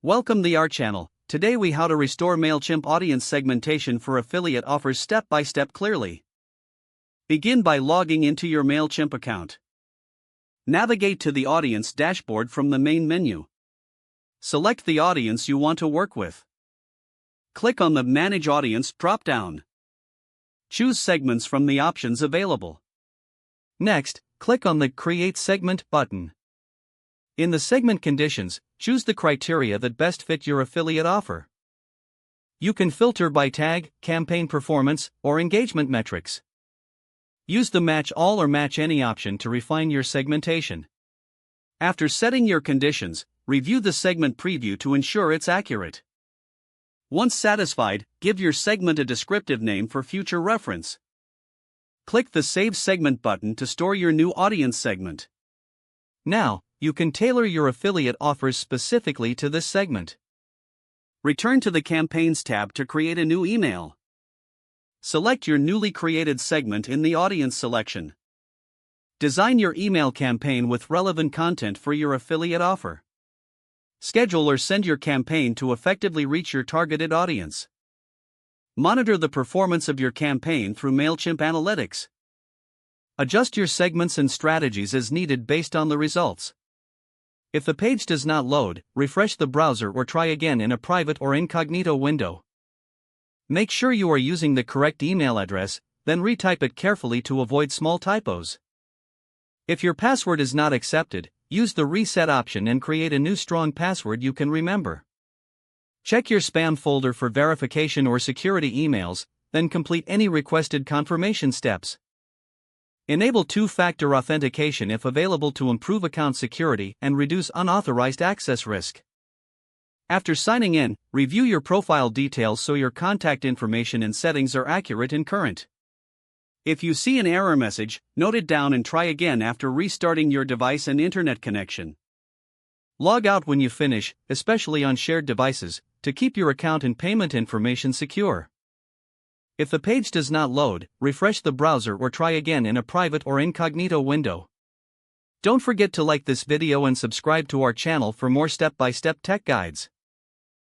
Welcome to our channel. Today we how to restore Mailchimp audience segmentation for affiliate offers step by step clearly. Begin by logging into your Mailchimp account. Navigate to the audience dashboard from the main menu. Select the audience you want to work with. Click on the Manage Audience drop-down. Choose segments from the options available. Next, click on the Create Segment button. In the segment conditions, choose the criteria that best fit your affiliate offer. You can filter by tag, campaign performance, or engagement metrics. Use the Match All or Match Any option to refine your segmentation. After setting your conditions, review the segment preview to ensure it's accurate. Once satisfied, give your segment a descriptive name for future reference. Click the Save Segment button to store your new audience segment. Now, you can tailor your affiliate offers specifically to this segment. Return to the Campaigns tab to create a new email. Select your newly created segment in the audience selection. Design your email campaign with relevant content for your affiliate offer. Schedule or send your campaign to effectively reach your targeted audience. Monitor the performance of your campaign through Mailchimp Analytics. Adjust your segments and strategies as needed based on the results. If the page does not load, refresh the browser or try again in a private or incognito window. Make sure you are using the correct email address, then retype it carefully to avoid small typos. If your password is not accepted, use the reset option and create a new strong password you can remember. Check your spam folder for verification or security emails, then complete any requested confirmation steps. Enable two-factor authentication if available to improve account security and reduce unauthorized access risk. After signing in, review your profile details so your contact information and settings are accurate and current. If you see an error message, note it down and try again after restarting your device and internet connection. Log out when you finish, especially on shared devices, to keep your account and payment information secure. If the page does not load, refresh the browser or try again in a private or incognito window. Don't forget to like this video and subscribe to our channel for more step-by-step tech guides.